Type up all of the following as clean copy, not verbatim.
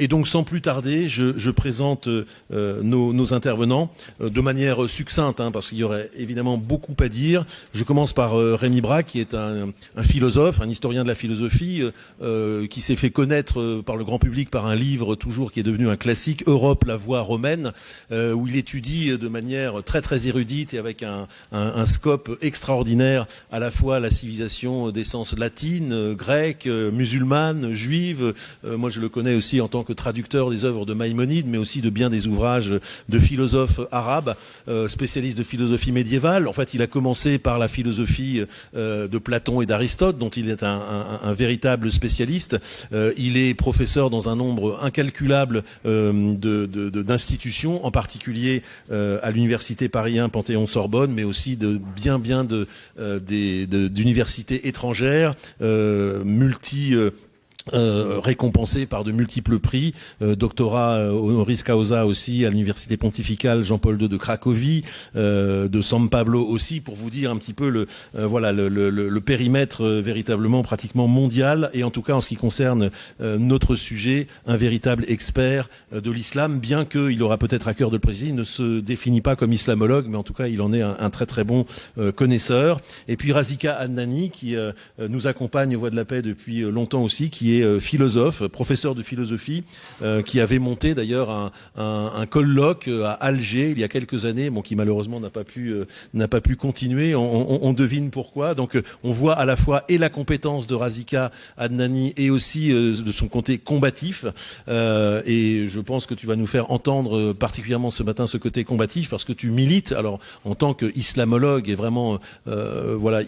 Et donc, sans plus tarder, je présente nos intervenants de manière succincte, parce qu'il y aurait évidemment beaucoup à dire. Je commence par Rémi Braque, qui est un philosophe, un historien de la philosophie, qui s'est fait connaître par le grand public par un livre toujours qui est devenu un classique, Europe, la voie romaine, où il étudie de manière très très érudite et avec un scope extraordinaire à la fois la civilisation d'essence latine, grecque, musulmane, juive. Moi, je le connais aussi en tant que traducteur des œuvres de Maïmonide, mais aussi de bien des ouvrages de philosophes arabes, spécialiste de philosophie médiévale. En fait, il a commencé par la philosophie de Platon et d'Aristote, dont il est un véritable spécialiste. Il est professeur dans un nombre incalculable d'institutions, en particulier à l'université Paris 1 Panthéon-Sorbonne, mais aussi de bien d'universités étrangères, récompensé par de multiples prix, doctorat honoris causa aussi à l'université pontificale Jean-Paul II de Cracovie, de San Pablo aussi, pour vous dire un petit peu le périmètre véritablement pratiquement mondial, et en tout cas en ce qui concerne notre sujet, un véritable expert de l'islam, bien qu'il aura peut-être à cœur de le préciser, il ne se définit pas comme islamologue, mais en tout cas il en est un très très bon connaisseur. Et puis Razika Adnani, qui nous accompagne aux Voix de la Paix depuis longtemps aussi, qui est philosophe, professeur de philosophie, qui avait monté d'ailleurs un colloque à Alger il y a quelques années, qui malheureusement n'a pas pu continuer. On devine pourquoi. Donc on voit à la fois et la compétence de Razika Adnani et aussi de son côté combatif. Et je pense que tu vas nous faire entendre particulièrement ce matin ce côté combatif, parce que tu milites, alors en tant qu'islamologue et vraiment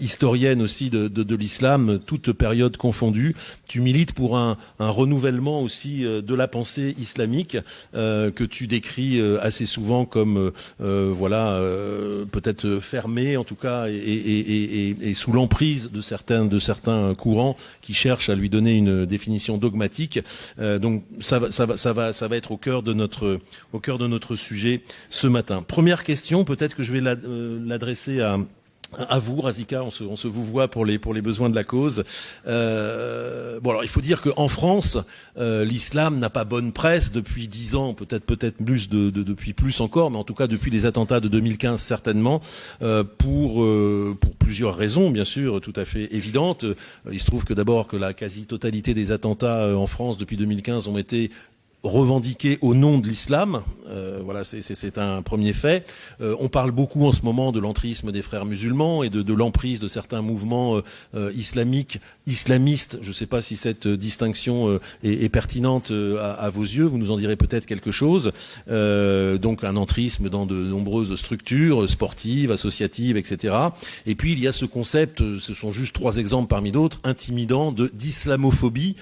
historienne aussi de l'islam, toute période confondue, tu milites pour un renouvellement aussi de la pensée islamique que tu décris assez souvent comme peut-être fermée en tout cas et sous l'emprise de certains courants qui cherchent à lui donner une définition dogmatique. Donc ça va être au cœur de notre sujet ce matin. Première question, peut-être que je vais l'adresser à vous, Razika, on se vous voit pour les besoins de la cause. Alors il faut dire qu'en France, l'islam n'a pas bonne presse depuis 10 ans, peut-être plus depuis plus encore, mais en tout cas depuis les attentats de 2015 certainement, pour plusieurs raisons, bien sûr, tout à fait évidentes. Il se trouve que d'abord que la quasi-totalité des attentats en France depuis 2015 ont été revendiqués au nom de l'islam. C'est un premier fait. On parle beaucoup en ce moment de l'entrisme des frères musulmans et de l'emprise de certains mouvements islamistes. Je ne sais pas si cette distinction est pertinente à vos yeux. Vous nous en direz peut-être quelque chose. Donc un entrisme dans de nombreuses structures sportives, associatives, etc. Et puis il y a ce concept, ce sont juste 3 exemples parmi d'autres, intimidant d'islamophobie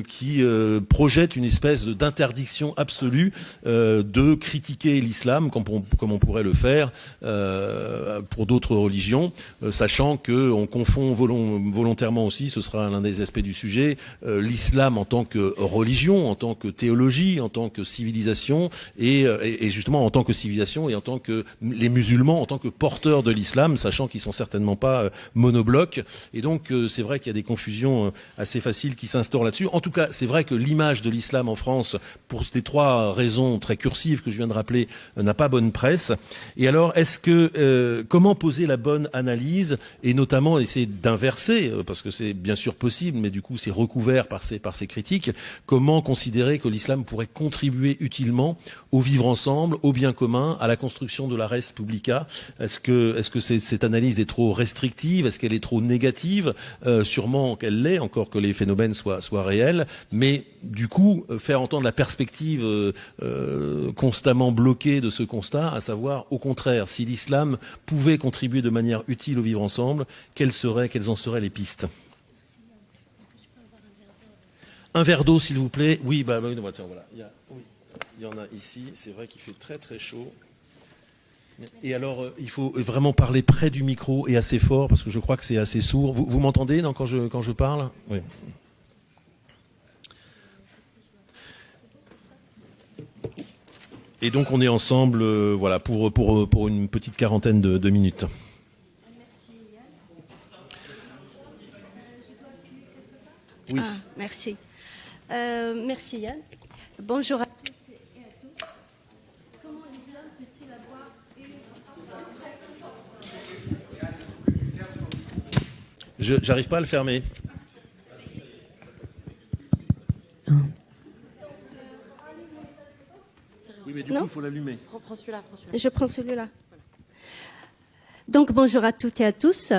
qui projette une espèce d'interdiction absolue de critiquer l'islam comme on pourrait le faire pour d'autres religions, sachant qu'on confond volontairement aussi, ce sera l'un des aspects du sujet, l'islam en tant que religion, en tant que théologie, en tant que civilisation, et justement en tant que civilisation et en tant que les musulmans en tant que porteurs de l'islam, sachant qu'ils sont certainement pas monoblocs. Et donc c'est vrai qu'il y a des confusions assez faciles qui s'instaurent là-dessus. En tout cas, c'est vrai que l'image de l'islam en France, pour ces 3 raisons très cursives que je viens de rappeler, n'a pas bonne presse. Et alors, comment poser la bonne analyse et notamment essayer d'inverser, parce que c'est bien sûr possible, mais du coup c'est recouvert par ces critiques, comment considérer que l'islam pourrait contribuer utilement au vivre ensemble, au bien commun, à la construction de la res publica? Est-ce que cette analyse est trop restrictive? Est-ce qu'elle est trop négative? Sûrement qu'elle l'est, encore que les phénomènes soient réels, mais du coup, faire entendre la perspective constamment bloquée de ce constat, à savoir, au contraire, si l'islam pouvait contribuer de manière utile au vivre ensemble, quelles en seraient les pistes? Un verre d'eau, s'il vous plaît. Oui, tiens, voilà. Il y en a ici. C'est vrai qu'il fait très très chaud. Et alors, il faut vraiment parler près du micro et assez fort, parce que je crois que c'est assez sourd. Vous m'entendez quand je parle? Oui. Et donc on est ensemble pour une petite quarantaine de minutes. Oui. Merci. Merci Yann. Bonjour à toutes et à tous. Comment l'islam peut-il avoir une... J'arrive pas à le fermer. Oui, mais du coup, il faut l'allumer. Prends celui-là. Je prends celui-là. Donc, bonjour à toutes et à tous.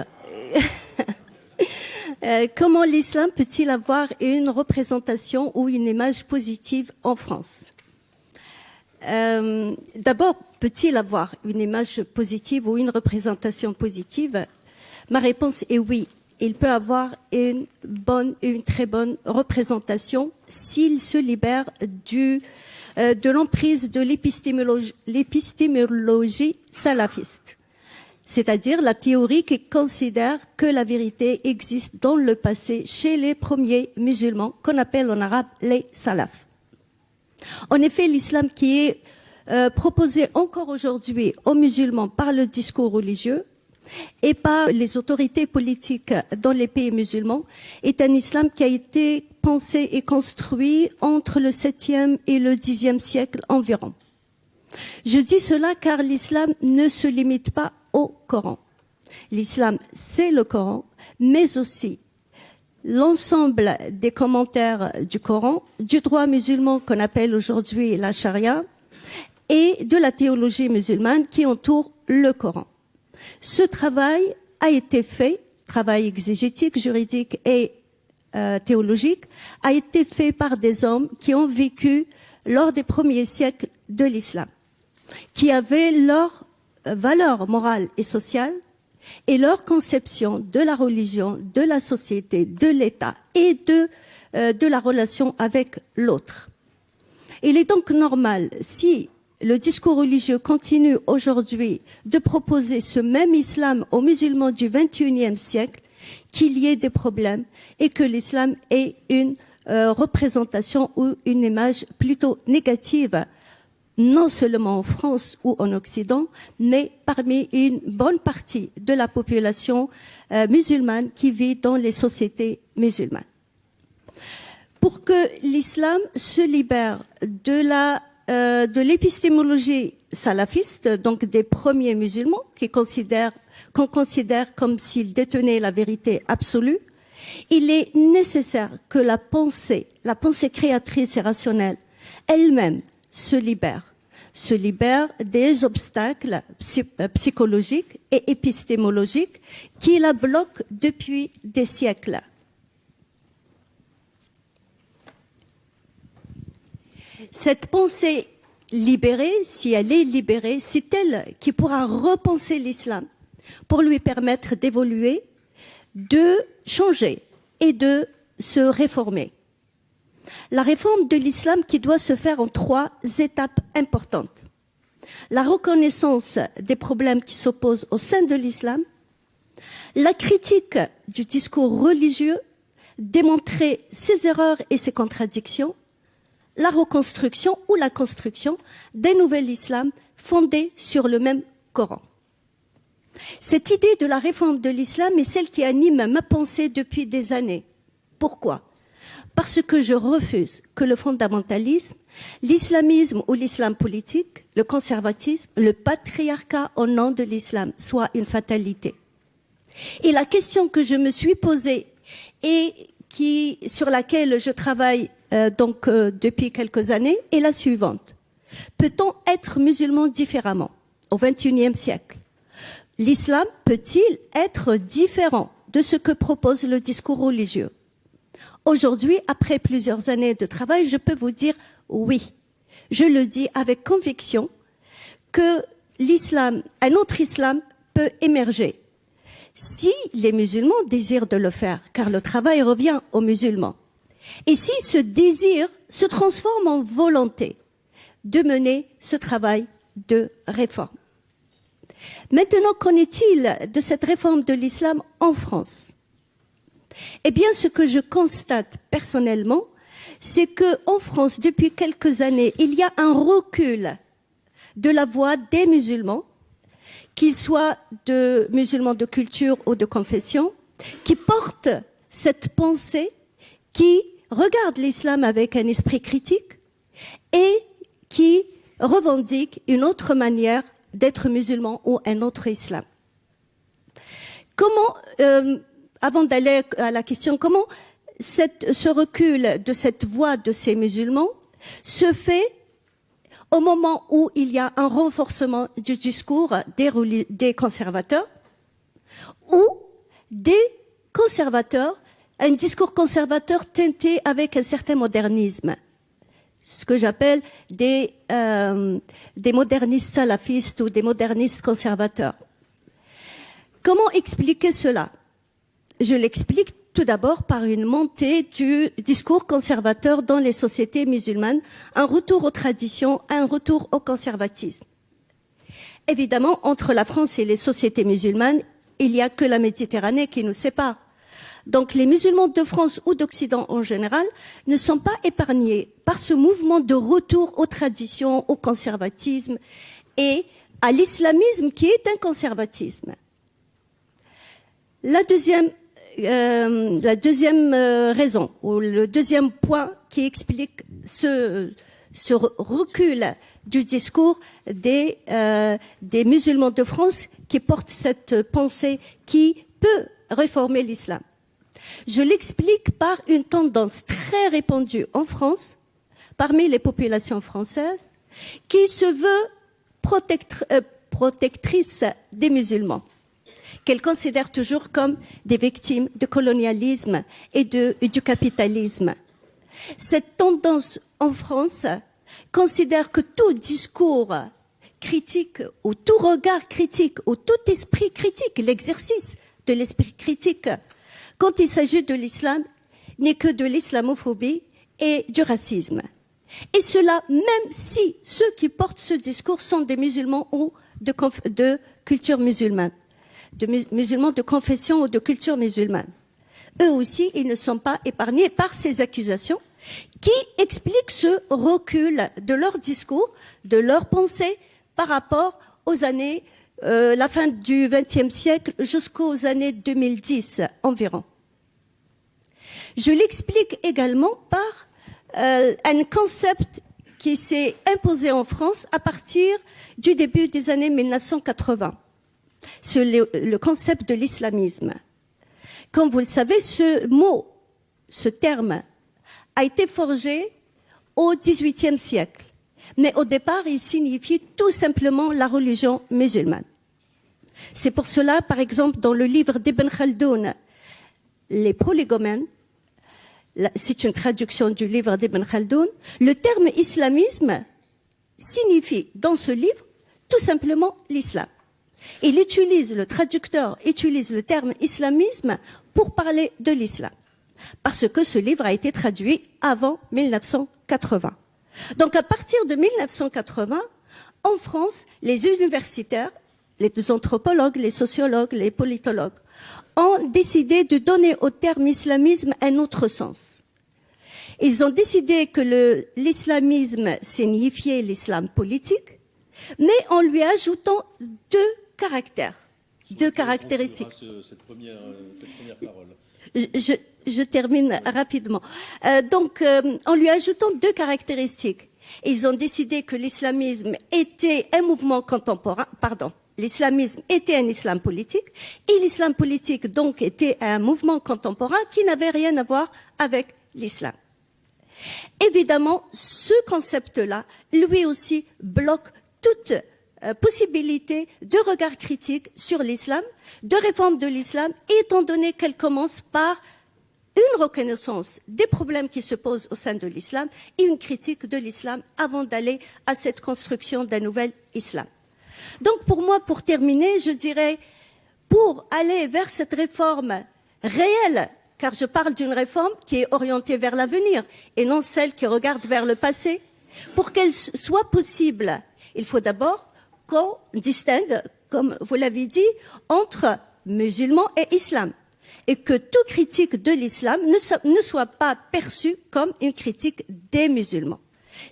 Comment l'islam peut-il avoir une représentation ou une image positive en France? D'abord, peut-il avoir une image positive ou une représentation positive? Ma réponse est oui. Il peut avoir une très bonne représentation s'il se libère de l'emprise de l'épistémologie salafiste, c'est-à-dire la théorie qui considère que la vérité existe dans le passé chez les premiers musulmans, qu'on appelle en arabe les salafs. En effet, l'islam qui est proposé encore aujourd'hui aux musulmans par le discours religieux et par les autorités politiques dans les pays musulmans est un islam qui a été pensé et construit entre le 7e et le 10e siècle environ. Je dis cela car l'islam ne se limite pas au Coran. L'islam, c'est le Coran, mais aussi l'ensemble des commentaires du Coran, du droit musulman qu'on appelle aujourd'hui la charia, et de la théologie musulmane qui entoure le Coran. Ce travail a été fait, travail exégétique, juridique et théologique, a été fait par des hommes qui ont vécu lors des premiers siècles de l'islam, qui avaient leur valeur morale et sociale et leur conception de la religion, de la société, de l'État et de la relation avec l'autre. Il est donc normal, si le discours religieux continue aujourd'hui de proposer ce même islam aux musulmans du XXIe siècle, qu'il y ait des problèmes et que l'islam ait une représentation ou une image plutôt négative, non seulement en France ou en Occident, mais parmi une bonne partie de la population musulmane qui vit dans les sociétés musulmanes. Pour que l'islam se libère de l'épistémologie salafiste, donc des premiers musulmans qu'on considère comme s'ils détenaient la vérité absolue, il est nécessaire que la pensée créatrice et rationnelle elle-même se libère des obstacles psychologiques et épistémologiques qui la bloquent depuis des siècles. Cette pensée libérée, si elle est libérée, c'est elle qui pourra repenser l'islam pour lui permettre d'évoluer, de changer et de se réformer. La réforme de l'islam qui doit se faire en 3 étapes importantes. La reconnaissance des problèmes qui s'opposent au sein de l'islam, la critique du discours religieux, démontrer ses erreurs et ses contradictions, la reconstruction ou la construction d'un nouvel islam fondé sur le même Coran. Cette idée de la réforme de l'islam est celle qui anime ma pensée depuis des années. Pourquoi ? Parce que je refuse que le fondamentalisme, l'islamisme ou l'islam politique, le conservatisme, le patriarcat au nom de l'islam soit une fatalité. Et la question que je me suis posée et sur laquelle je travaille depuis quelques années est la suivante. Peut-on être musulman différemment au XXIe siècle? L'islam peut-il être différent de ce que propose le discours religieux? Aujourd'hui, après plusieurs années de travail, je peux vous dire oui. Je le dis avec conviction que l'islam, un autre islam peut émerger. Si les musulmans désirent de le faire, car le travail revient aux musulmans. Et si ce désir se transforme en volonté de mener ce travail de réforme. Maintenant, qu'en est-il de cette réforme de l'islam en France? Eh bien, ce que je constate personnellement, c'est qu'en France, depuis quelques années, il y a un recul de la voix des musulmans, qu'ils soient de musulmans de culture ou de confession, qui portent cette pensée, qui regardent l'islam avec un esprit critique et qui revendiquent une autre manière d'être musulman ou un autre islam. Comment, avant d'aller à la question, comment ce recul de cette voix de ces musulmans se fait au moment où il y a un renforcement du discours des conservateurs ou des conservateurs, un discours conservateur teinté avec un certain modernisme, ce que j'appelle des modernistes salafistes ou des modernistes conservateurs. Comment expliquer cela? Je l'explique tout d'abord par une montée du discours conservateur dans les sociétés musulmanes, un retour aux traditions, un retour au conservatisme. Évidemment, entre la France et les sociétés musulmanes, il n'y a que la Méditerranée qui nous sépare. Donc les musulmans de France ou d'Occident en général ne sont pas épargnés par ce mouvement de retour aux traditions, au conservatisme et à l'islamisme qui est un conservatisme. La deuxième raison, ou le deuxième point qui explique ce recul du discours des musulmans de France qui portent cette pensée qui peut réformer l'islam. Je l'explique par une tendance très répandue en France, parmi les populations françaises, qui se veut protectrice des musulmans, qu'elle considère toujours comme des victimes de colonialisme et du capitalisme. Cette tendance en France considère que tout discours critique ou tout regard critique ou tout esprit critique, l'exercice de l'esprit critique, quand il s'agit de l'islam, n'est que de l'islamophobie et du racisme. Et cela, même si ceux qui portent ce discours sont des musulmans ou de culture musulmane, de musulmans de confession ou de culture musulmane. Eux aussi, ils ne sont pas épargnés par ces accusations qui expliquent ce recul de leur discours, de leur pensée par rapport aux années, la fin du XXe siècle jusqu'aux années 2010 environ. Je l'explique également par un concept qui s'est imposé en France à partir du début des années 1980. C'est le concept de l'islamisme. Comme vous le savez, ce terme a été forgé au XVIIIe siècle. Mais au départ, il signifie tout simplement la religion musulmane. C'est pour cela, par exemple, dans le livre d'Ibn Khaldoun, Les Prolégomènes, c'est une traduction du livre d'Ibn Khaldoun, le terme islamisme signifie dans ce livre tout simplement l'islam. Le traducteur utilise le terme islamisme pour parler de l'islam, parce que ce livre a été traduit avant 1980. Donc à partir de 1980, en France, les universitaires, les anthropologues, les sociologues, les politologues ont décidé de donner au terme islamisme un autre sens. Ils ont décidé que l'islamisme signifiait l'islam politique, mais en lui ajoutant deux caractéristiques. Cette première parole. Je termine rapidement. En lui ajoutant deux caractéristiques, ils ont décidé que l'islamisme était un mouvement contemporain, l'islamisme était un islam politique, et l'islam politique donc était un mouvement contemporain qui n'avait rien à voir avec l'islam. Évidemment, ce concept-là, lui aussi, bloque toute possibilité de regard critique sur l'islam, de réforme de l'islam, étant donné qu'elle commence par une reconnaissance des problèmes qui se posent au sein de l'islam et une critique de l'islam avant d'aller à cette construction d'un nouvel islam. Donc pour moi, pour terminer, je dirais, pour aller vers cette réforme réelle, car je parle d'une réforme qui est orientée vers l'avenir et non celle qui regarde vers le passé, pour qu'elle soit possible, il faut d'abord qu'on distingue, comme vous l'avez dit, entre musulmans et islam, et que toute critique de l'islam ne soit pas perçue comme une critique des musulmans.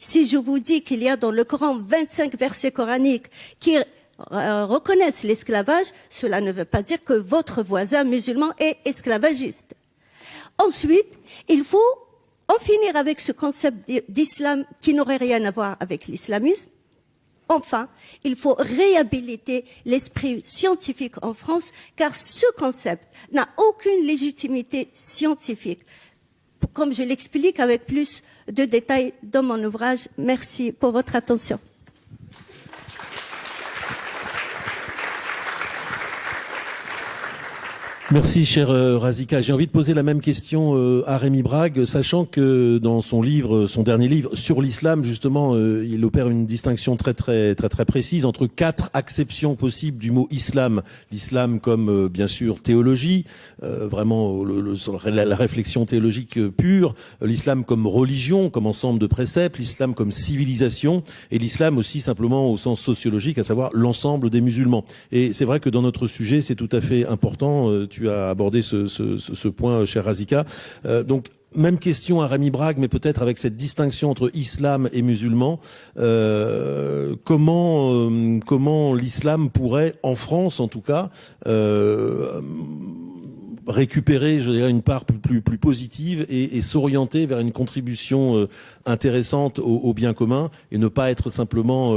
Si je vous dis qu'il y a dans le Coran 25 versets coraniques qui reconnaissent l'esclavage, cela ne veut pas dire que votre voisin musulman est esclavagiste. Ensuite, il faut En finir avec ce concept d'islam qui n'aurait rien à voir avec l'islamisme. Enfin, il faut réhabiliter l'esprit scientifique en France, car ce concept n'a aucune légitimité scientifique. Comme je l'explique avec plus de détails dans mon ouvrage. Merci pour votre attention. Merci, cher Razika. J'ai envie de poser la même question à Rémi Brague, sachant que dans son livre, son dernier livre sur l'islam, justement, il opère une distinction très précise entre 4 acceptions possibles du mot islam. L'islam comme, bien sûr, théologie, vraiment la réflexion théologique pure, l'islam comme religion, comme ensemble de préceptes, l'islam comme civilisation, et l'islam aussi simplement au sens sociologique, à savoir l'ensemble des musulmans. Et c'est vrai que dans notre sujet, c'est tout à fait important. Tu as abordé ce point, cher Razika. Donc, même question à Rémi Brague, mais peut-être avec cette distinction entre islam et musulman. Comment l'islam pourrait, en France en tout cas, récupérer, je dirais, une part plus positive et s'orienter vers une contribution intéressante au bien commun et ne pas être simplement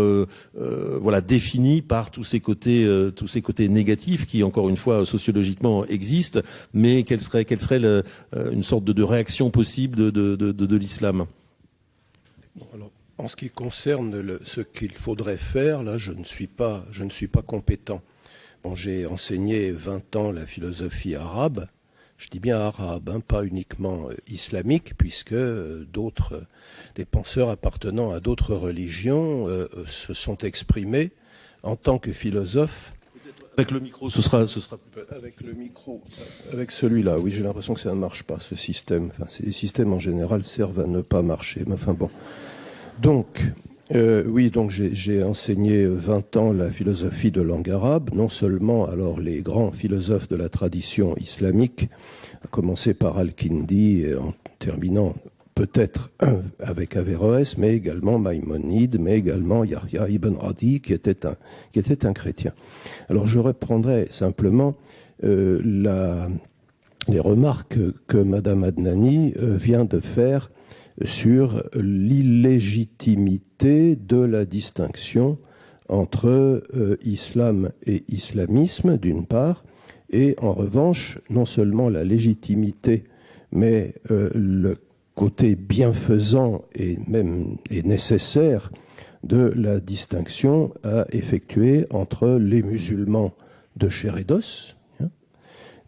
défini par tous ces côtés négatifs qui, encore une fois, sociologiquement existent, mais quelle serait une sorte de réaction possible de l'islam? Alors, en ce qui concerne ce qu'il faudrait faire, là, je ne suis pas compétent. Bon, j'ai enseigné 20 ans la philosophie arabe, je dis bien arabe, hein, pas uniquement islamique, puisque des penseurs appartenant à d'autres religions se sont exprimés en tant que philosophes. Avec le micro, ce sera... Avec le micro, avec celui-là, oui, j'ai l'impression que ça ne marche pas, ce système. Enfin, ces systèmes en général servent à ne pas marcher, mais enfin bon. Donc... donc j'ai enseigné 20 ans la philosophie de langue arabe, non seulement alors les grands philosophes de la tradition islamique, à commencer par Al-Kindi et en terminant peut-être avec Averroès, mais également Maïmonide, mais également Yahya ibn Radi, qui était un chrétien. Alors je reprendrai simplement les remarques que Madame Adnani vient de faire sur l'illégitimité de la distinction entre islam et islamisme, d'une part, et en revanche, non seulement la légitimité, mais le côté bienfaisant et même nécessaire de la distinction à effectuer entre les musulmans de chair et d'os, hein,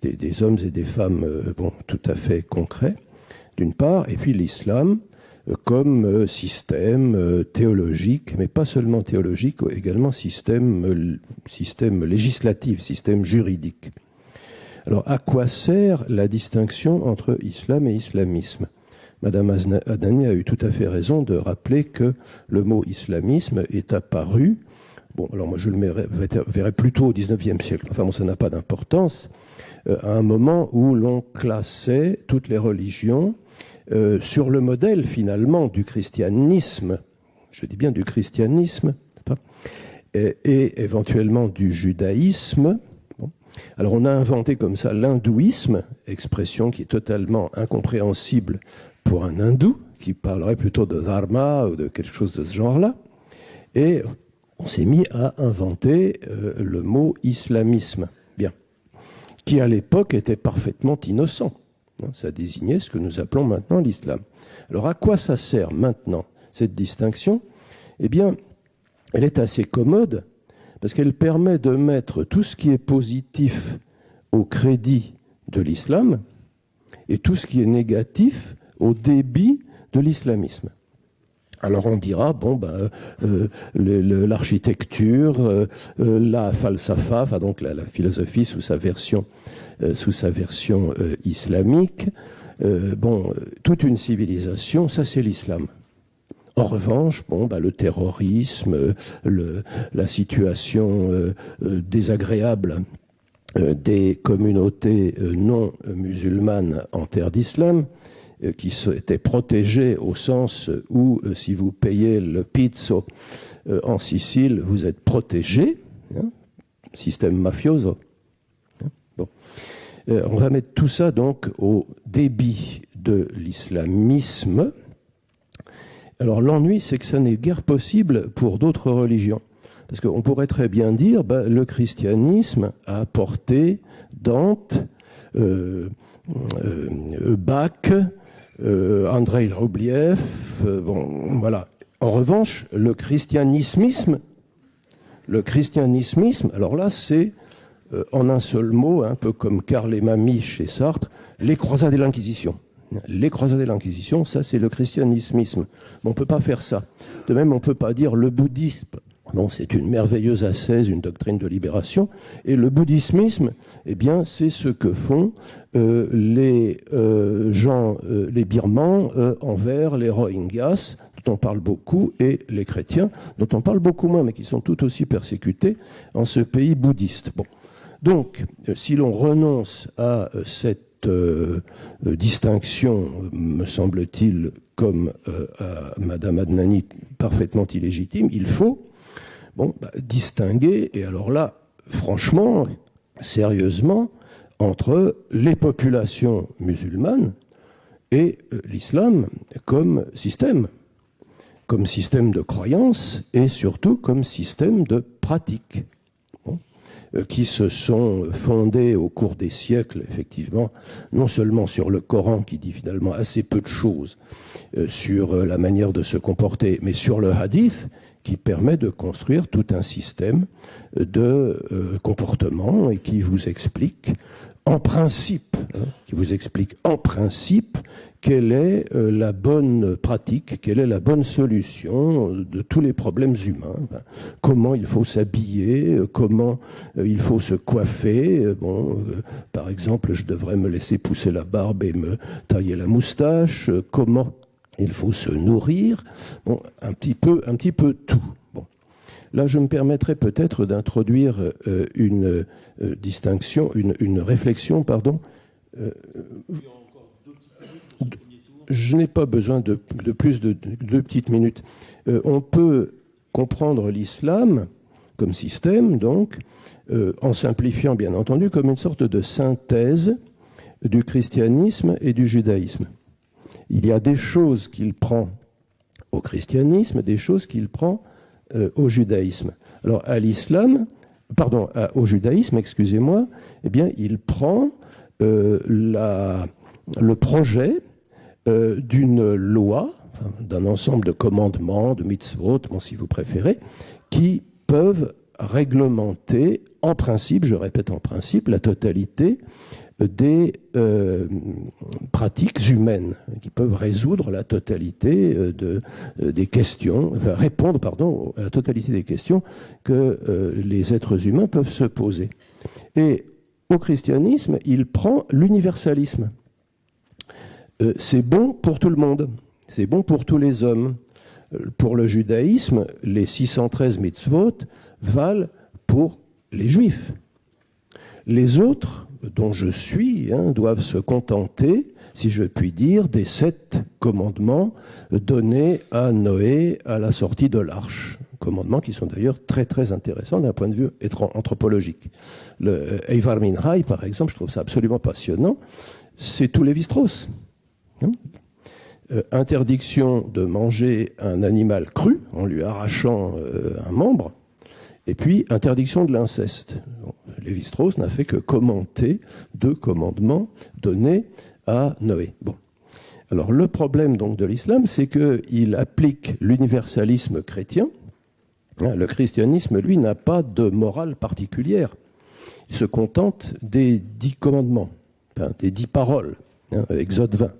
des hommes et des femmes tout à fait concrets, d'une part, et puis l'islam comme système théologique, mais pas seulement théologique, également système législatif, système juridique. Alors, à quoi sert la distinction entre islam et islamisme ? Madame Adnani a eu tout à fait raison de rappeler que le mot islamisme est apparu, bon, alors moi je le verrais plutôt au XIXe siècle, enfin bon, ça n'a pas d'importance, à un moment où l'on classait toutes les religions sur le modèle finalement du christianisme, je dis bien du christianisme, et éventuellement du judaïsme. Bon. Alors on a inventé comme ça l'hindouisme, expression qui est totalement incompréhensible pour un hindou, qui parlerait plutôt de dharma ou de quelque chose de ce genre-là, et on s'est mis à inventer le mot islamisme, bien, qui à l'époque était parfaitement innocent. Ça désignait ce que nous appelons maintenant l'islam. Alors à quoi ça sert maintenant, cette distinction ? Eh bien, elle est assez commode parce qu'elle permet de mettre tout ce qui est positif au crédit de l'islam et tout ce qui est négatif au débit de l'islamisme. Alors on dira, l'architecture, la falsafa, enfin donc la philosophie sous sa version islamique, toute une civilisation, ça c'est l'islam. En revanche, le terrorisme, la situation désagréable des communautés non musulmanes en terre d'islam, qui étaient protégés au sens où, si vous payez le pizzo en Sicile, vous êtes protégé, hein, système mafioso. Hein, bon. On va mettre tout ça donc au débit de l'islamisme. Alors l'ennui, c'est que ça n'est guère possible pour d'autres religions. Parce qu'on pourrait très bien dire, le christianisme a apporté Dante, Bach, Andrei Roubliev, bon, voilà. En revanche, le christianismisme, alors là, c'est en un seul mot, un peu comme Karl et Mamie chez Sartre, les croisades et l'Inquisition. Les croisades et l'Inquisition, ça c'est le christianismisme. Mais on ne peut pas faire ça. De même, on ne peut pas dire le bouddhisme. Non, c'est une merveilleuse ascèse, une doctrine de libération. Et le bouddhismisme, eh bien, c'est ce que font les gens, les Birmans, envers les Rohingyas, dont on parle beaucoup, et les chrétiens, dont on parle beaucoup moins, mais qui sont tout aussi persécutés en ce pays bouddhiste. Bon. Donc, si l'on renonce à cette distinction, me semble-t-il, comme à Madame Adnani, parfaitement illégitime, il faut distinguer, et alors là, franchement, sérieusement, entre les populations musulmanes et l'islam comme système de croyance et surtout comme système de pratique. Qui se sont fondés au cours des siècles, effectivement, non seulement sur le Coran, qui dit finalement assez peu de choses sur la manière de se comporter, mais sur le hadith, qui permet de construire tout un système de comportement et qui vous explique en principe, quelle est la bonne pratique, quelle est la bonne solution de tous les problèmes humains. Comment il faut s'habiller, comment il faut se coiffer. Par exemple, je devrais me laisser pousser la barbe et me tailler la moustache. Comment il faut se nourrir. Un petit peu tout. Là, je me permettrai peut-être d'introduire une distinction, une réflexion, pardon. Je n'ai pas besoin de plus de 2 petites minutes. On peut comprendre l'islam comme système, donc, en simplifiant, bien entendu, comme une sorte de synthèse du christianisme et du judaïsme. Il y a des choses qu'il prend au christianisme, des choses qu'il prend au judaïsme. Alors, au judaïsme, excusez-moi, eh bien, il prend le projet d'une loi, d'un ensemble de commandements, de mitzvot, si vous préférez, qui peuvent réglementer, en principe, je répète en principe, la totalité des pratiques humaines, qui peuvent résoudre la totalité des questions, répondre, à la totalité des questions que les êtres humains peuvent se poser. Et au christianisme, il prend l'universalisme. C'est bon pour tout le monde, c'est bon pour tous les hommes. Pour le judaïsme, les 613 mitzvot valent pour les juifs. Les autres, dont je suis, doivent se contenter, si je puis dire, des 7 commandements donnés à Noé à la sortie de l'arche. Commandements qui sont d'ailleurs très très intéressants d'un point de vue anthropologique. Le Eivar Minhai, par exemple, je trouve ça absolument passionnant, c'est tout Lévi-Strauss. Interdiction de manger un animal cru en lui arrachant un membre, et puis interdiction de l'inceste. Lévi-Strauss n'a fait que commenter 2 commandements donnés à Noé. Alors le problème donc de l'islam, c'est qu'il applique l'universalisme chrétien. Le christianisme, lui, n'a pas de morale particulière. Il se contente des 10 commandements, des 10 paroles, Exode 20.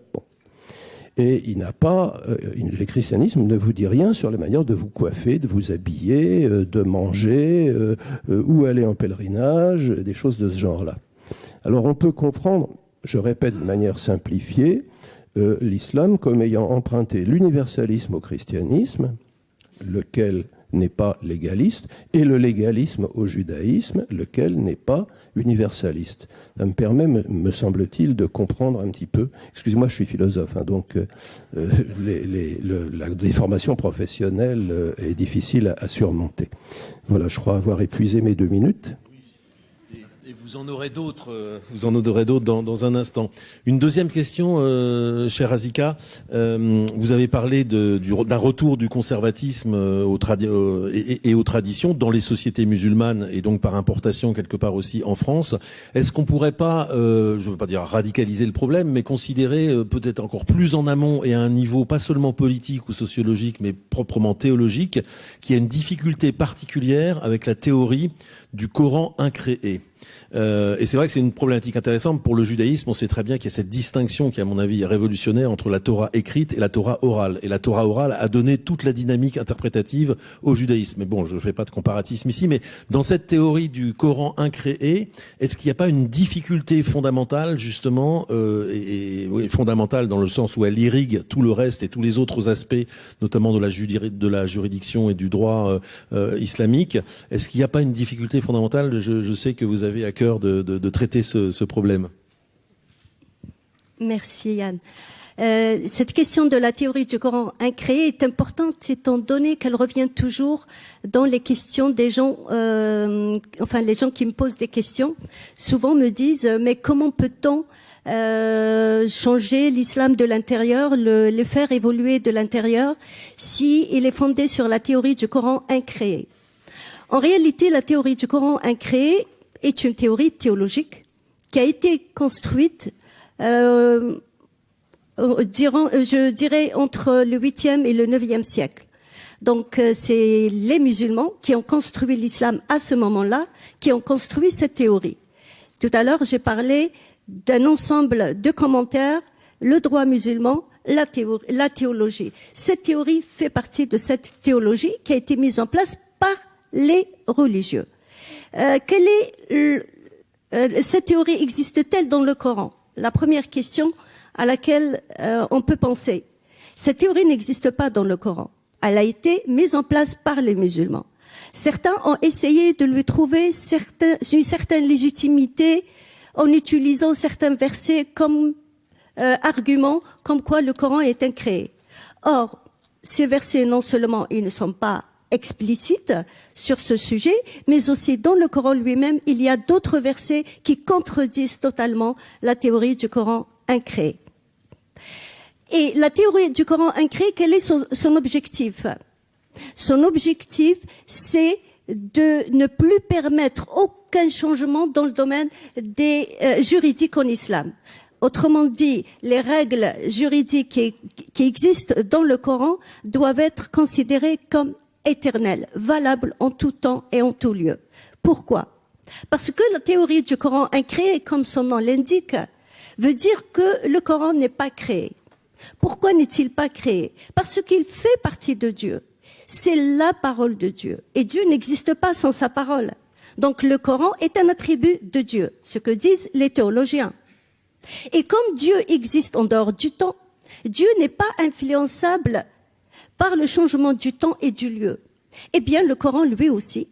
Et le christianisme ne vous dit rien sur la manière de vous coiffer, de vous habiller, de manger, où aller en pèlerinage, des choses de ce genre-là. Alors on peut comprendre, je répète de manière simplifiée, l'islam comme ayant emprunté l'universalisme au christianisme, lequel n'est pas légaliste, et le légalisme au judaïsme, lequel n'est pas universaliste. Ça me permet, me semble-t-il, de comprendre un petit peu. Excusez-moi, je suis philosophe, donc la déformation professionnelle est difficile à surmonter. Voilà, je crois avoir épuisé mes 2 minutes. Et vous en aurez d'autres, dans un instant. Une deuxième question, cher Azika. Vous avez parlé d'un retour du conservatisme et aux traditions dans les sociétés musulmanes et donc par importation quelque part aussi en France. Est-ce qu'on pourrait pas, je ne veux pas dire radicaliser le problème, mais considérer peut-être encore plus en amont et à un niveau pas seulement politique ou sociologique, mais proprement théologique, qu'il y a une difficulté particulière avec la théorie du Coran incréé? Et c'est vrai que c'est une problématique intéressante pour le judaïsme. On sait très bien qu'il y a cette distinction qui, à mon avis, est révolutionnaire entre la Torah écrite et la Torah orale. Et la Torah orale a donné toute la dynamique interprétative au judaïsme. Mais bon, je ne fais pas de comparatisme ici, mais dans cette théorie du Coran incréé, est-ce qu'il n'y a pas une difficulté fondamentale, justement, oui, fondamentale dans le sens où elle irrigue tout le reste et tous les autres aspects, notamment de la juridiction et du droit islamique? Est-ce qu'il n'y a pas une difficulté fondamentale? Je sais que vous avez à cœur de traiter ce problème. Merci Yann. Cette question de la théorie du Coran incréé est importante étant donné qu'elle revient toujours dans les questions des gens, les gens qui me posent des questions, souvent me disent mais comment peut-on changer l'islam de l'intérieur, le faire évoluer de l'intérieur si il est fondé sur la théorie du Coran incréé? En réalité, la théorie du Coran incréé est une théorie théologique qui a été construite, je dirais, entre le 8e et le 9e siècle. Donc, c'est les musulmans qui ont construit l'islam à ce moment-là, qui ont construit cette théorie. Tout à l'heure, j'ai parlé d'un ensemble de commentaires, le droit musulman, la théologie. Cette théorie fait partie de cette théologie qui a été mise en place par les religieux. Cette théorie existe-t-elle dans le Coran? La première question à laquelle on peut penser. Cette théorie n'existe pas dans le Coran. Elle a été mise en place par les musulmans. Certains ont essayé de lui trouver une certaine légitimité en utilisant certains versets comme argument, comme quoi le Coran est incréé. Or, ces versets, non seulement ils ne sont pas explicites sur ce sujet, mais aussi dans le Coran lui-même, il y a d'autres versets qui contredisent totalement la théorie du Coran incréé. Et la théorie du Coran incréé, quel est son objectif? Son objectif, c'est de ne plus permettre aucun changement dans le domaine des juridiques en islam. Autrement dit, les règles juridiques qui existent dans le Coran doivent être considérées comme éternelle, valable en tout temps et en tout lieu. Pourquoi? Parce que la théorie du Coran incréé, comme son nom l'indique, veut dire que le Coran n'est pas créé. Pourquoi n'est-il pas créé? Parce qu'il fait partie de Dieu. C'est la parole de Dieu. Et Dieu n'existe pas sans sa parole. Donc le Coran est un attribut de Dieu, ce que disent les théologiens. Et comme Dieu existe en dehors du temps, Dieu n'est pas influençable par le changement du temps et du lieu. Eh bien, le Coran, lui aussi,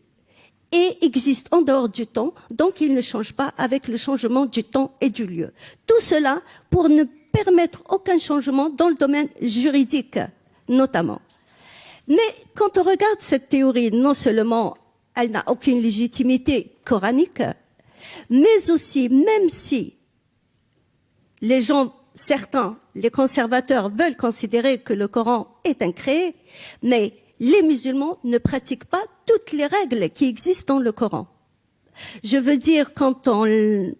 existe en dehors du temps, donc il ne change pas avec le changement du temps et du lieu. Tout cela pour ne permettre aucun changement dans le domaine juridique, notamment. Mais quand on regarde cette théorie, non seulement elle n'a aucune légitimité coranique, mais aussi, même si les gens, certains, les conservateurs veulent considérer que le Coran est incréé, mais les musulmans ne pratiquent pas toutes les règles qui existent dans le Coran. Je veux dire, quand on lit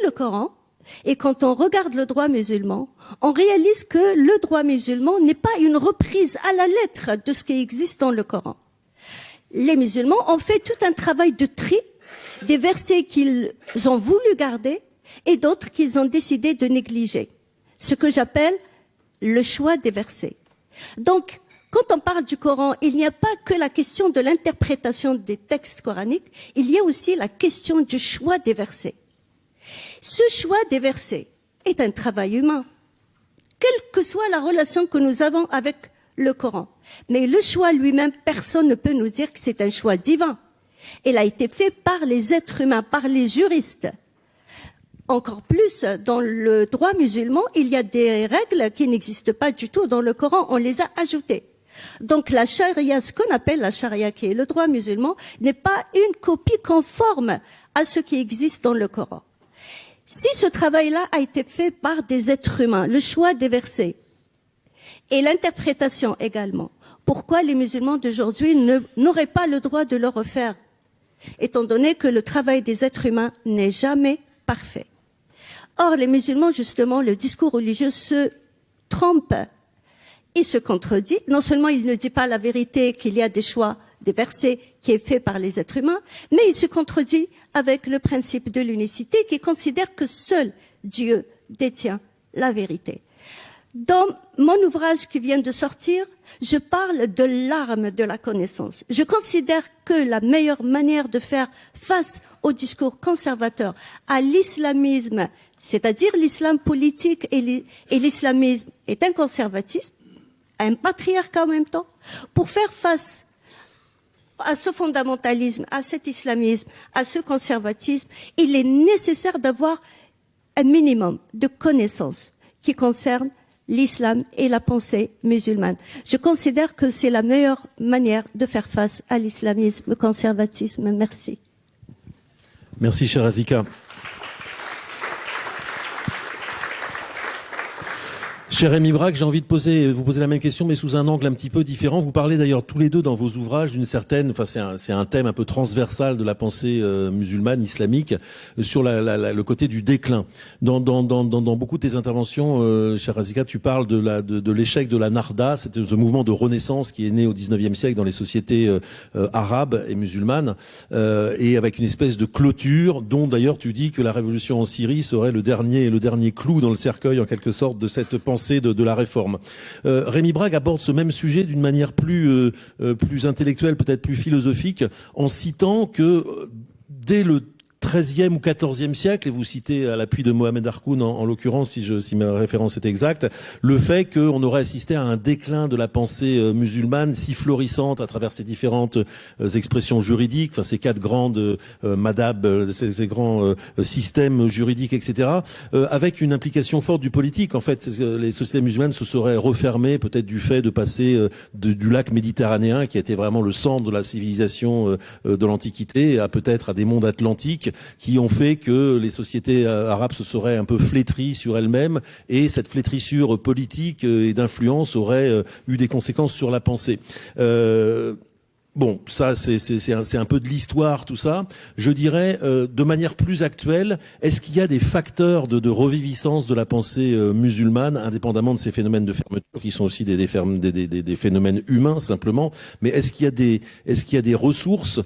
le Coran et quand on regarde le droit musulman, on réalise que le droit musulman n'est pas une reprise à la lettre de ce qui existe dans le Coran. Les musulmans ont fait tout un travail de tri des versets qu'ils ont voulu garder et d'autres qu'ils ont décidé de négliger. Ce que j'appelle le choix des versets. Donc, quand on parle du Coran, il n'y a pas que la question de l'interprétation des textes coraniques, il y a aussi la question du choix des versets. Ce choix des versets est un travail humain, quelle que soit la relation que nous avons avec le Coran. Mais le choix lui-même, personne ne peut nous dire que c'est un choix divin. Il a été fait par les êtres humains, par les juristes. Encore plus, dans le droit musulman, il y a des règles qui n'existent pas du tout dans le Coran, on les a ajoutées. Donc la charia, ce qu'on appelle la charia, qui est le droit musulman, n'est pas une copie conforme à ce qui existe dans le Coran. Si ce travail-là a été fait par des êtres humains, le choix des versets et l'interprétation également, pourquoi les musulmans d'aujourd'hui n'auraient pas le droit de le refaire, étant donné que le travail des êtres humains n'est jamais parfait. Or, les musulmans, justement, le discours religieux se trompe et se contredit. Non seulement il ne dit pas la vérité qu'il y a des choix, des versets qui est fait par les êtres humains, mais il se contredit avec le principe de l'unicité qui considère que seul Dieu détient la vérité. Dans mon ouvrage qui vient de sortir, je parle de l'arme de la connaissance. Je considère que la meilleure manière de faire face au discours conservateur, à l'islamisme, c'est-à-dire l'islam politique et l'islamisme est un conservatisme, un patriarcat en même temps, pour faire face à ce fondamentalisme, à cet islamisme, à ce conservatisme, il est nécessaire d'avoir un minimum de connaissances qui concernent l'islam et la pensée musulmane. Je considère que c'est la meilleure manière de faire face à l'islamisme, le conservatisme. Merci. Merci, chère Azika. Cher Rémi Braque, j'ai envie de vous poser la même question, mais sous un angle un petit peu différent. Vous parlez d'ailleurs tous les deux dans vos ouvrages d'une certaine, c'est un thème un peu transversal de la pensée musulmane, islamique, sur le côté du déclin. Dans beaucoup de tes interventions, cher Azika, tu parles de l'échec de la Narda, c'était ce mouvement de renaissance qui est né au XIXe siècle dans les sociétés arabes et musulmanes, et avec une espèce de clôture, dont d'ailleurs tu dis que la révolution en Syrie serait le dernier clou dans le cercueil en quelque sorte de cette pensée de la réforme. Rémi Braque aborde ce même sujet d'une manière plus intellectuelle, peut-être plus philosophique, en citant que dès le XIIIe ou XIVe siècle, et vous citez à l'appui de Mohamed Harkoun en l'occurrence, si ma référence est exacte, le fait qu'on aurait assisté à un déclin de la pensée musulmane si florissante à travers ces différentes expressions juridiques, enfin ces quatre grandes madhab, ces grands systèmes juridiques, etc., avec une implication forte du politique. En fait, les sociétés musulmanes se seraient refermées, peut-être du fait de passer du lac méditerranéen, qui était vraiment le centre de la civilisation de l'Antiquité, à peut-être à des mondes atlantiques, qui ont fait que les sociétés arabes se seraient un peu flétries sur elles-mêmes, et cette flétrissure politique et d'influence aurait eu des conséquences sur la pensée. Bon, ça c'est un peu de l'histoire, tout ça. Je dirais, de manière plus actuelle, est-ce qu'il y a des facteurs de reviviscence de la pensée musulmane, indépendamment de ces phénomènes de fermeture, qui sont aussi des phénomènes humains simplement, mais est-ce qu'il y a des ressources,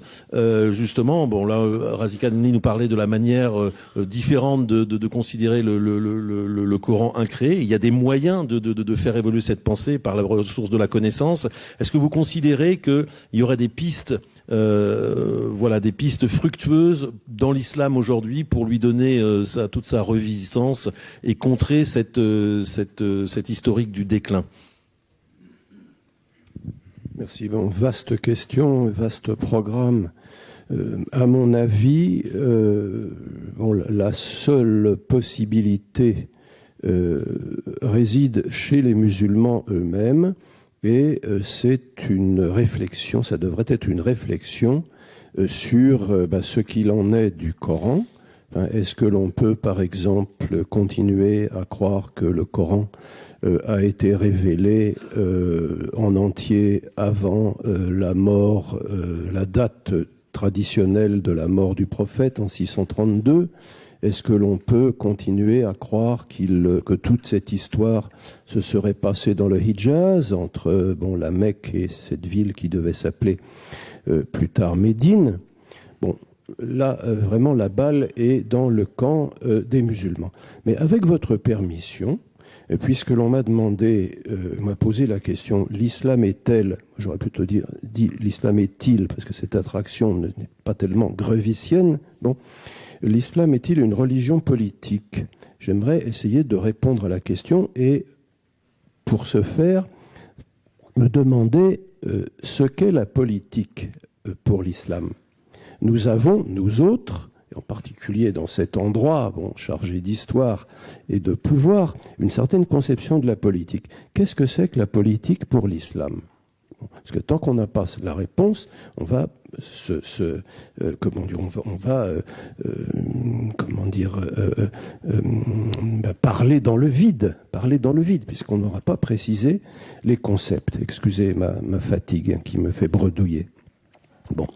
justement, bon là, Razika Dani nous parlait de la manière différente de considérer le Coran incréé. Il y a des moyens de faire évoluer cette pensée par la ressource de la connaissance. Est-ce que vous considérez qu'il y aurait des pistes, des pistes fructueuses dans l'islam aujourd'hui pour lui donner toute sa reviviscence et contrer cette historique du déclin? Merci. Bon, vaste question, vaste programme. À mon avis, la seule possibilité réside chez les musulmans eux-mêmes. Et c'est une réflexion, ça devrait être une réflexion sur ce qu'il en est du Coran. Est-ce que l'on peut, par exemple, continuer à croire que le Coran a été révélé en entier avant la mort, la date traditionnelle de la mort du prophète en 632 ? Est-ce que l'on peut continuer à croire que toute cette histoire se serait passée dans le Hijaz, entre la Mecque et cette ville qui devait s'appeler plus tard Médine? Bon, là, vraiment, la balle est dans le camp des musulmans. Mais avec votre permission, puisque l'on m'a posé la question, l'islam est-elle, j'aurais plutôt dit l'islam est-il, parce que cette attraction n'est pas tellement grevicienne, bon. L'islam est-il une religion politique? J'aimerais essayer de répondre à la question et, pour ce faire, me demander ce qu'est la politique pour l'islam. Nous avons, nous autres, et en particulier dans cet endroit chargé d'histoire et de pouvoir, une certaine conception de la politique. Qu'est-ce que c'est que la politique pour l'islam? Parce que tant qu'on n'a pas la réponse, on va parler dans le vide, puisqu'on n'aura pas précisé les concepts. Excusez ma fatigue qui me fait bredouiller. Bon,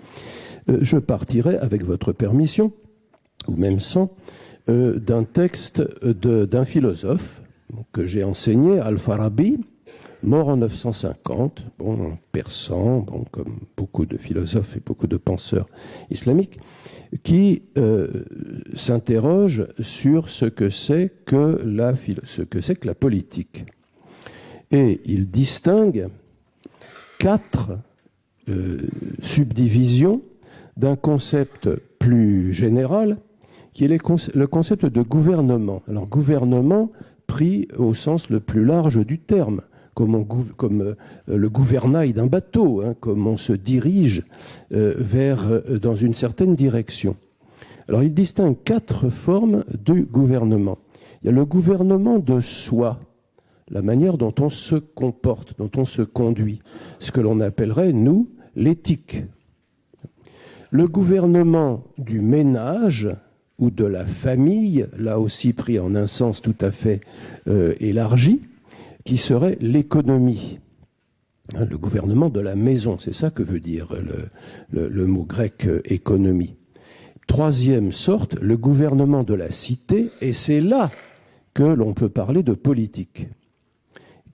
je partirai avec votre permission, ou même sans, d'un texte d'un philosophe que j'ai enseigné, Al-Farabi, mort en 950, en persan, comme beaucoup de philosophes et beaucoup de penseurs islamiques, qui s'interroge sur ce que c'est que la politique. Et il distingue 4 subdivisions d'un concept plus général, qui est le concept de gouvernement. Alors, gouvernement pris au sens le plus large du terme, comme le gouvernail d'un bateau, comme on se dirige dans une certaine direction. Alors, il distingue 4 formes de gouvernement. Il y a le gouvernement de soi, la manière dont on se comporte, dont on se conduit, ce que l'on appellerait, nous, l'éthique. Le gouvernement du ménage ou de la famille, là aussi pris en un sens tout à fait élargi, qui serait l'économie. Le gouvernement de la maison, c'est ça que veut dire le mot grec économie. 3e sorte, le gouvernement de la cité, et c'est là que l'on peut parler de politique.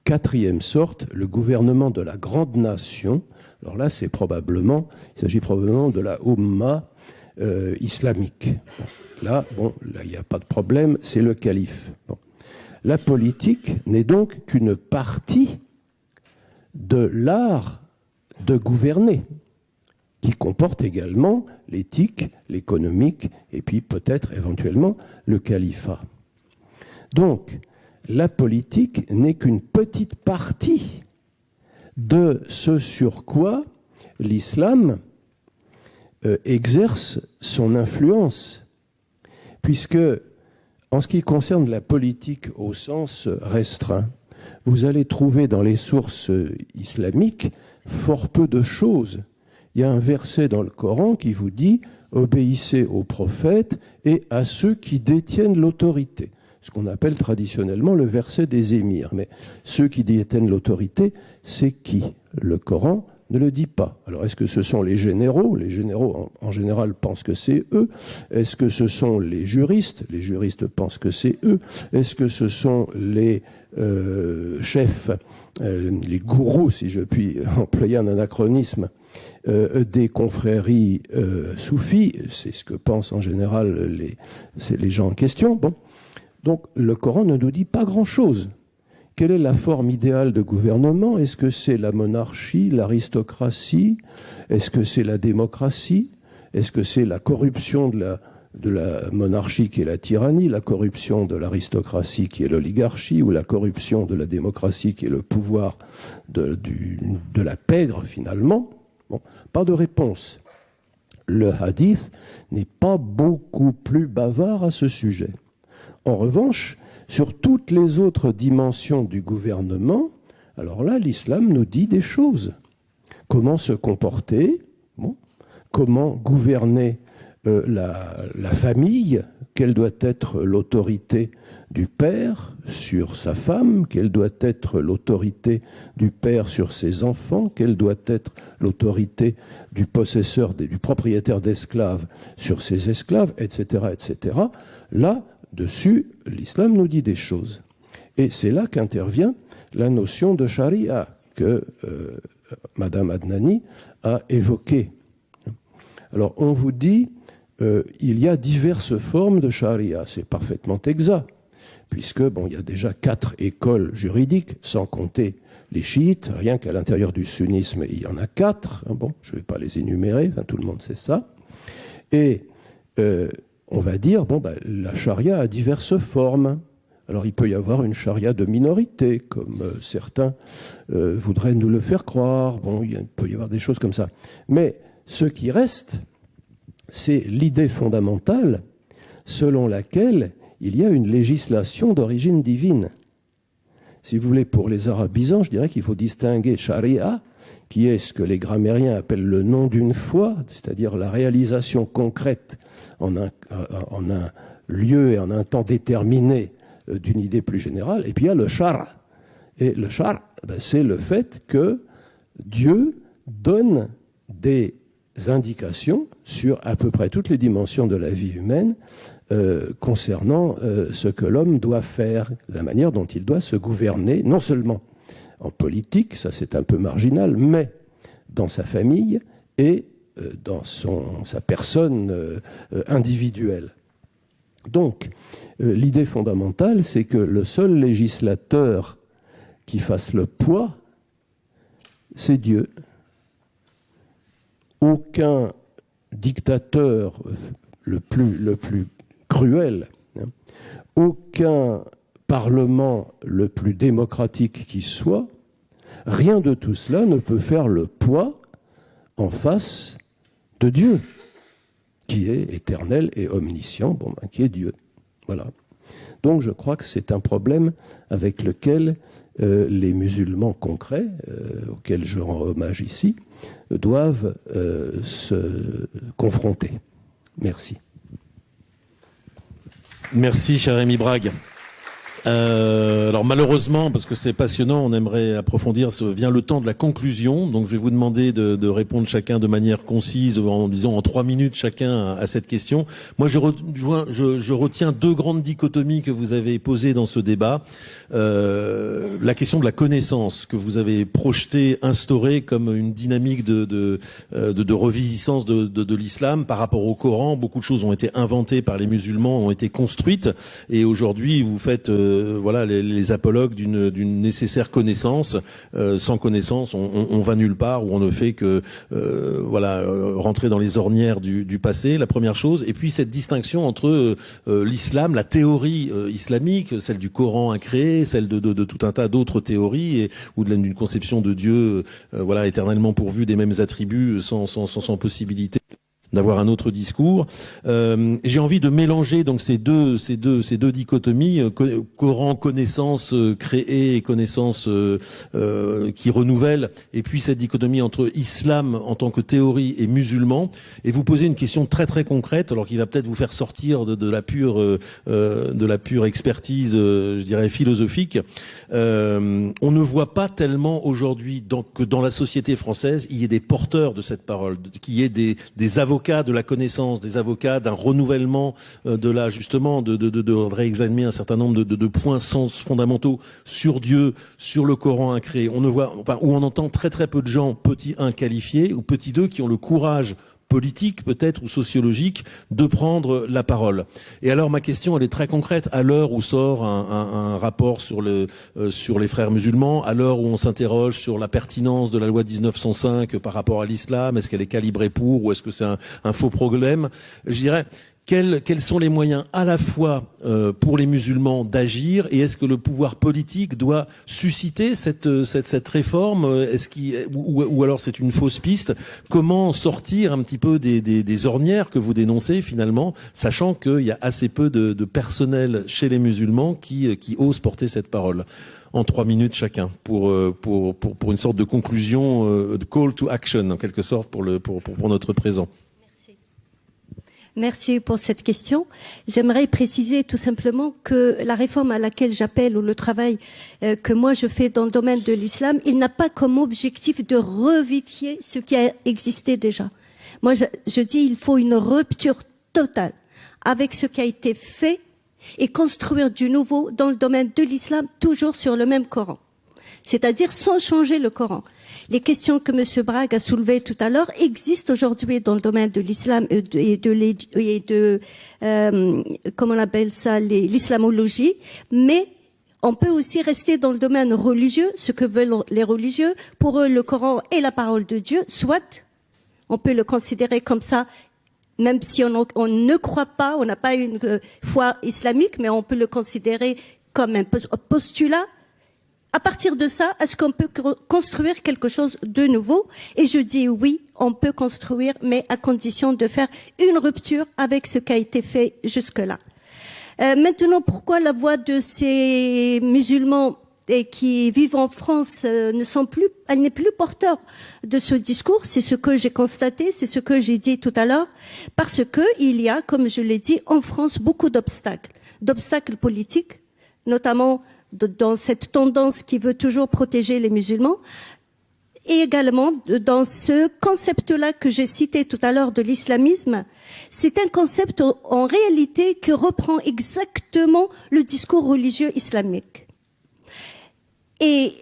4e sorte, le gouvernement de la grande nation. Alors là, il s'agit probablement de la Ummah islamique. Là, il n'y a pas de problème, c'est le calife. Bon. La politique n'est donc qu'une partie de l'art de gouverner, qui comporte également l'éthique, l'économique, et puis peut-être éventuellement le califat. Donc, la politique n'est qu'une petite partie de ce sur quoi l'islam exerce son influence, puisque, en ce qui concerne la politique au sens restreint, vous allez trouver dans les sources islamiques fort peu de choses. Il y a un verset dans le Coran qui vous dit « Obéissez aux prophètes et à ceux qui détiennent l'autorité ». Ce qu'on appelle traditionnellement le verset des émirs. Mais ceux qui détiennent l'autorité, c'est qui? Le Coran ne le dit pas. Alors, est-ce que ce sont les généraux? Les généraux, en général, pensent que c'est eux. Est-ce que ce sont les juristes? Les juristes pensent que c'est eux. Est-ce que ce sont les chefs, les gourous, si je puis employer un anachronisme, des confréries soufis? C'est ce que pensent en général les gens en question. Bon. Donc, le Coran ne nous dit pas grand-chose. Quelle est la forme idéale de gouvernement? Est-ce que c'est la monarchie, l'aristocratie? Est-ce que c'est la démocratie? Est-ce que c'est la corruption de la monarchie qui est la tyrannie, la corruption de l'aristocratie qui est l'oligarchie, ou la corruption de la démocratie qui est le pouvoir de la pègre, finalement? Bon, pas de réponse. Le hadith n'est pas beaucoup plus bavard à ce sujet. En revanche, sur toutes les autres dimensions du gouvernement, alors là, l'islam nous dit des choses. Comment se comporter, comment gouverner la famille, quelle doit être l'autorité du père sur sa femme, quelle doit être l'autorité du père sur ses enfants, quelle doit être l'autorité du possesseur, du propriétaire d'esclaves sur ses esclaves, etc., etc. Là, dessus, l'islam nous dit des choses. Et c'est là qu'intervient la notion de charia que Madame Adnani a évoquée. Alors, on vous dit, il y a diverses formes de charia. C'est parfaitement exact, puisque, il y a déjà 4 écoles juridiques, sans compter les chiites. Rien qu'à l'intérieur du sunnisme, il y en a 4. Je ne vais pas les énumérer, tout le monde sait ça. Et on va dire, la charia a diverses formes. Alors, il peut y avoir une charia de minorité, comme certains voudraient nous le faire croire. Il peut y avoir des choses comme ça. Mais ce qui reste, c'est l'idée fondamentale selon laquelle il y a une législation d'origine divine. Si vous voulez, pour les arabisants, je dirais qu'il faut distinguer charia, qui est ce que les grammairiens appellent le nom d'une foi, c'est-à-dire la réalisation concrète en un lieu et en un temps déterminé d'une idée plus générale. Et puis il y a le shar. Et le shar, c'est le fait que Dieu donne des indications sur à peu près toutes les dimensions de la vie humaine concernant ce que l'homme doit faire, la manière dont il doit se gouverner, non seulement en politique, ça c'est un peu marginal, mais dans sa famille et dans sa personne individuelle. Donc, l'idée fondamentale, c'est que le seul législateur qui fasse le poids, c'est Dieu. Aucun dictateur le plus cruel, aucun parlement le plus démocratique qui soit, rien de tout cela ne peut faire le poids en face de Dieu, qui est éternel et omniscient, qui est Dieu. Voilà. Donc je crois que c'est un problème avec lequel les musulmans concrets, auxquels je rends hommage ici, doivent se confronter. Merci. Merci, cher Rémi Brague. Alors malheureusement, parce que c'est passionnant, on aimerait approfondir, vient le temps de la conclusion. Donc je vais vous demander de répondre chacun de manière concise, en disant en 3 minutes chacun à cette question. Moi je retiens 2 grandes dichotomies que vous avez posées dans ce débat. La question de la connaissance que vous avez projetée, instaurée comme une dynamique de revisitance de l'islam par rapport au Coran. Beaucoup de choses ont été inventées par les musulmans, ont été construites, et aujourd'hui vous faites voilà les apologues d'une nécessaire connaissance. Sans connaissance, on va nulle part, ou on ne fait que rentrer dans les ornières du passé. La première chose, et puis cette distinction entre l'islam, la théorie islamique, celle du Coran incréé, celle de tout un tas d'autres théories, ou d'une conception de Dieu, éternellement pourvu des mêmes attributs, sans possibilité d'avoir un autre discours. J'ai envie de mélanger donc ces deux dichotomies, Coran, connaissance créée et connaissance qui renouvelle, et puis cette dichotomie entre islam en tant que théorie et musulman, et vous poser une question très très concrète, alors qui va peut-être vous faire sortir de la pure expertise, je dirais philosophique. On ne voit pas tellement aujourd'hui que dans la société française il y ait des porteurs de cette parole, qu'il y ait des avocats de la connaissance, des avocats d'un renouvellement de réexaminer un certain nombre de points fondamentaux sur Dieu, sur le Coran incréé. On ne voit, où on entend très très peu de gens, petit 1 qualifiés, ou petit 2 qui ont le courage politique peut-être ou sociologique de prendre la parole. Et alors ma question, elle est très concrète. À l'heure où sort un rapport sur les frères musulmans, à l'heure où on s'interroge sur la pertinence de la loi 1905 par rapport à l'islam, est-ce qu'elle est calibrée pour, ou est-ce que c'est un faux problème, je dirais, quels sont les moyens à la fois pour les musulmans d'agir, et est-ce que le pouvoir politique doit susciter cette réforme, ou alors c'est une fausse piste? Comment sortir un petit peu des ornières que vous dénoncez finalement, sachant qu'il y a assez peu de personnel chez les musulmans qui osent porter cette parole? En 3 minutes chacun, pour une sorte de conclusion, de call to action en quelque sorte pour notre présent. Merci pour cette question. J'aimerais préciser tout simplement que la réforme à laquelle j'appelle, ou le travail que moi je fais dans le domaine de l'islam, il n'a pas comme objectif de revivifier ce qui a existé déjà. Moi je dis il faut une rupture totale avec ce qui a été fait et construire du nouveau dans le domaine de l'islam, toujours sur le même Coran. C'est-à-dire sans changer le Coran. Les questions que M. Brague a soulevées tout à l'heure existent aujourd'hui dans le domaine de l'islam comment on appelle ça, l'islamologie, mais on peut aussi rester dans le domaine religieux, ce que veulent les religieux. Pour eux, le Coran est la parole de Dieu, soit on peut le considérer comme ça, même si on ne croit pas, on n'a pas une foi islamique, mais on peut le considérer comme un postulat. À partir de ça, est-ce qu'on peut construire quelque chose de nouveau? Et je dis oui, on peut construire, mais à condition de faire une rupture avec ce qui a été fait jusque-là. Maintenant, pourquoi la voix de ces musulmans et qui vivent en France elle n'est plus porteur de ce discours. C'est ce que j'ai constaté, c'est ce que j'ai dit tout à l'heure, parce que il y a, comme je l'ai dit, en France beaucoup d'obstacles politiques, notamment dans cette tendance qui veut toujours protéger les musulmans, et également dans ce concept-là que j'ai cité tout à l'heure de l'islamisme. C'est un concept en réalité qui reprend exactement le discours religieux islamique. Et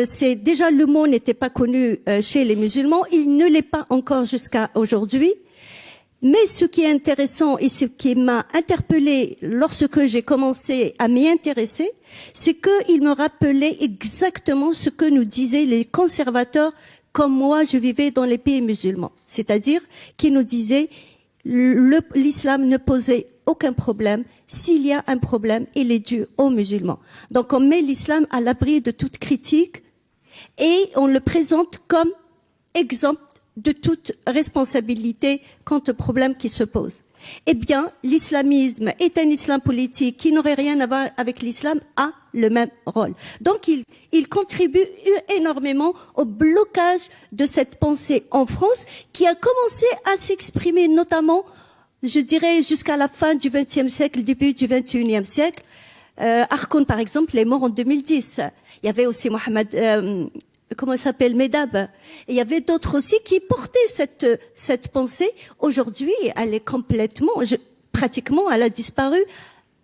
c'est déjà, le mot n'était pas connu chez les musulmans, il ne l'est pas encore jusqu'à aujourd'hui. Mais ce qui est intéressant et ce qui m'a interpellée lorsque j'ai commencé à m'y intéresser, c'est qu'il me rappelait exactement ce que nous disaient les conservateurs, comme moi je vivais dans les pays musulmans. C'est-à-dire qu'ils nous disaient l'islam ne posait aucun problème. S'il y a un problème, il est dû aux musulmans. Donc on met l'islam à l'abri de toute critique et on le présente comme exemple de toute responsabilité quant au problème qui se pose. Eh bien, l'islamisme est un islam politique qui n'aurait rien à voir avec l'islam, a le même rôle. Donc, il contribue énormément au blocage de cette pensée en France qui a commencé à s'exprimer notamment, je dirais, jusqu'à la fin du XXe siècle, début du XXIe siècle. Harkoun, par exemple, est mort en 2010. Il y avait aussi Mohamed... comment il s'appelle, Medab. Et il y avait d'autres aussi qui portaient cette pensée. Aujourd'hui, elle est complètement, pratiquement, elle a disparu.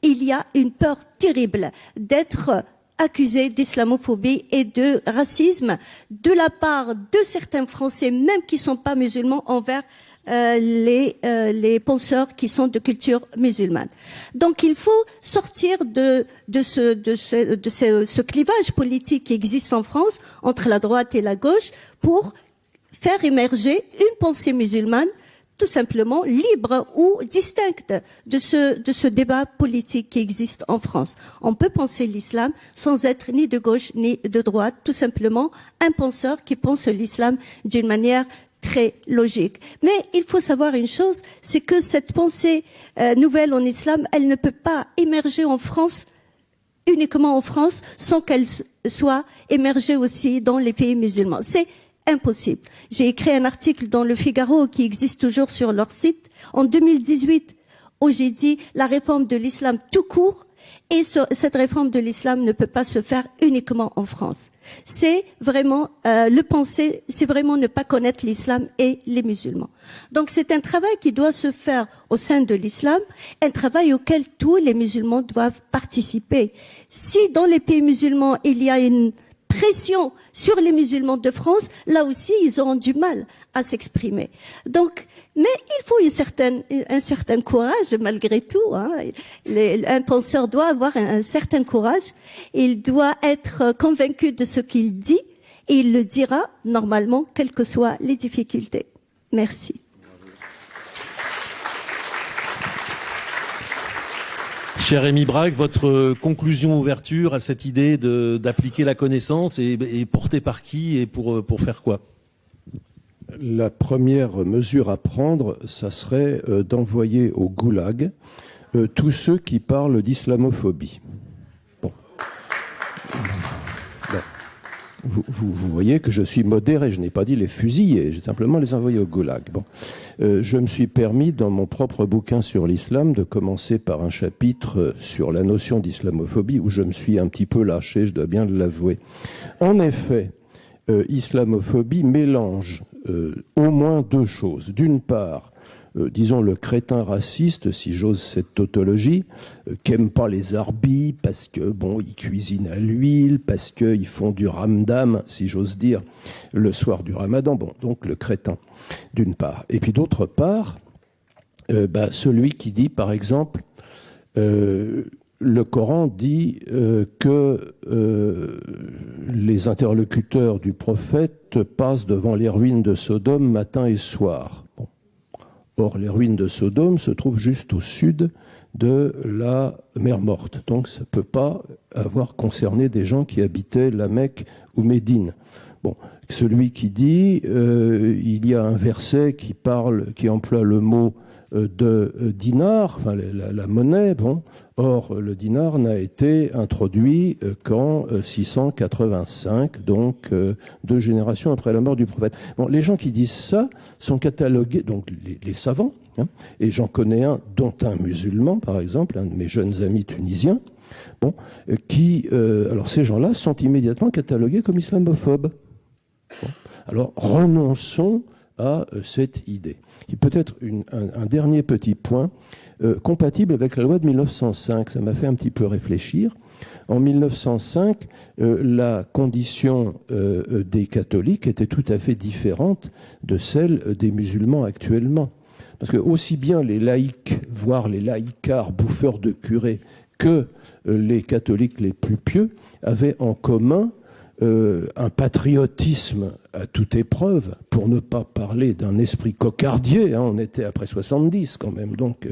Il y a une peur terrible d'être accusé d'islamophobie et de racisme de la part de certains Français, même qui sont pas musulmans, envers les penseurs qui sont de culture musulmane. Donc il faut sortir de ce clivage politique qui existe en France entre la droite et la gauche pour faire émerger une pensée musulmane tout simplement libre ou distincte de ce débat politique qui existe en France. On peut penser l'islam sans être ni de gauche ni de droite, tout simplement un penseur qui pense l'islam d'une manière très logique. Mais il faut savoir une chose, c'est que cette pensée nouvelle en islam, elle ne peut pas émerger en France, uniquement en France, sans qu'elle soit émergée aussi dans les pays musulmans. C'est impossible. J'ai écrit un article dans Le Figaro qui existe toujours sur leur site en 2018 où j'ai dit la réforme de l'islam tout court et cette réforme de l'islam ne peut pas se faire uniquement en France. C'est vraiment c'est vraiment ne pas connaître l'islam et les musulmans. Donc c'est un travail qui doit se faire au sein de l'islam, un travail auquel tous les musulmans doivent participer. Si dans les pays musulmans il y a une pression sur les musulmans de France, là aussi ils auront du mal à s'exprimer. Donc, mais il faut un certain courage malgré tout. Hein. Un penseur doit avoir un certain courage. Il doit être convaincu de ce qu'il dit et il le dira normalement, quelles que soient les difficultés. Merci. Cher Rémi Brague, votre conclusion, ouverture à cette idée d'appliquer la connaissance et portée par qui et pour faire quoi? La première mesure à prendre, ça serait d'envoyer au goulag tous ceux qui parlent d'islamophobie. Bon. Vous voyez que je suis modéré, je n'ai pas dit les fusiller, j'ai simplement les envoyé au goulag. Bon. Je me suis permis, dans mon propre bouquin sur l'islam, de commencer par un chapitre sur la notion d'islamophobie, où je me suis un petit peu lâché, je dois bien l'avouer. En effet, islamophobie mélange au moins deux choses. D'une part, disons le crétin raciste, si j'ose cette tautologie, qui aime pas les arbis parce que bon, ils cuisinent à l'huile, parce qu'ils font du ramdam, si j'ose dire, le soir du Ramadan. Bon, donc le crétin, d'une part. Et puis d'autre part, celui qui dit, par exemple, le Coran dit que les interlocuteurs du prophète passent devant les ruines de Sodome matin et soir. Bon. Or, les ruines de Sodome se trouvent juste au sud de la mer Morte. Donc, ça ne peut pas avoir concerné des gens qui habitaient la Mecque ou Médine. Bon, celui qui dit il y a un verset qui emploie le mot de dinar, enfin la monnaie, bon. Or, le dinar n'a été introduit qu'en 685, donc 2 générations après la mort du prophète. Bon, les gens qui disent ça sont catalogués, donc les savants, hein, et j'en connais un, dont un musulman, par exemple, un de mes jeunes amis tunisiens, bon, alors ces gens-là sont immédiatement catalogués comme islamophobes. Bon. Alors, renonçons à cette idée. Et peut-être un dernier petit point, compatible avec la loi de 1905. Ça m'a fait un petit peu réfléchir. En 1905, la condition des catholiques était tout à fait différente de celle des musulmans actuellement. Parce que aussi bien les laïcs, voire les laïcards bouffeurs de curés, que les catholiques les plus pieux avaient en commun un patriotisme à toute épreuve, pour ne pas parler d'un esprit cocardier, hein, on était après 70 quand même, donc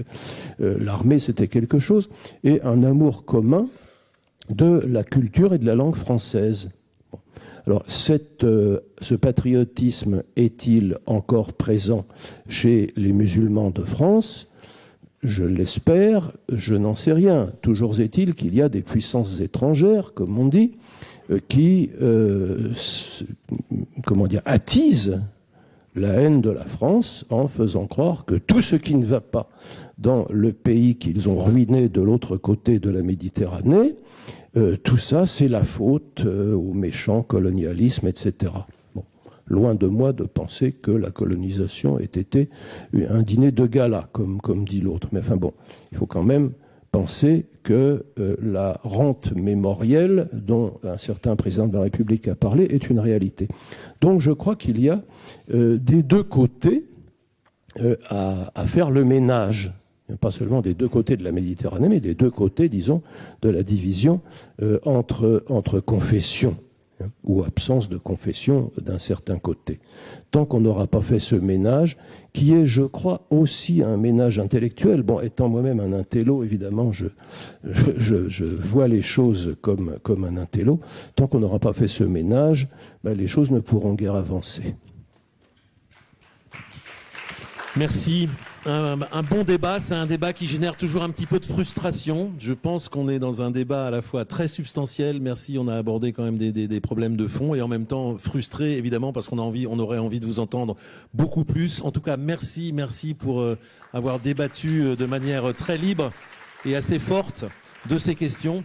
l'armée c'était quelque chose, et un amour commun de la culture et de la langue française. Bon. Alors ce patriotisme est-il encore présent chez les musulmans de France ? Je l'espère, je n'en sais rien. Toujours est-il qu'il y a des puissances étrangères, comme on dit, qui attisent la haine de la France en faisant croire que tout ce qui ne va pas dans le pays qu'ils ont ruiné de l'autre côté de la Méditerranée, tout ça, c'est la faute au méchant colonialisme, etc. Bon, loin de moi de penser que la colonisation ait été un dîner de gala, comme dit l'autre. Mais enfin bon, il faut quand même penser que la rente mémorielle dont un certain président de la République a parlé est une réalité. Donc je crois qu'il y a des deux côtés à faire le ménage, pas seulement des deux côtés de la Méditerranée, mais des deux côtés, disons, de la division entre confessions, hein, ou absence de confession d'un certain côté. Tant qu'on n'aura pas fait ce ménage, qui est, je crois, aussi un ménage intellectuel. Bon, étant moi-même un intello, évidemment, je vois les choses comme un intello. Tant qu'on n'aura pas fait ce ménage, ben, les choses ne pourront guère avancer. Merci. Un bon débat, c'est un débat qui génère toujours un petit peu de frustration. Je pense qu'on est dans un débat à la fois très substantiel. Merci, on a abordé quand même des problèmes de fond et en même temps frustré, évidemment, parce qu'on aurait envie de vous entendre beaucoup plus. En tout cas, merci pour avoir débattu de manière très libre et assez forte de ces questions.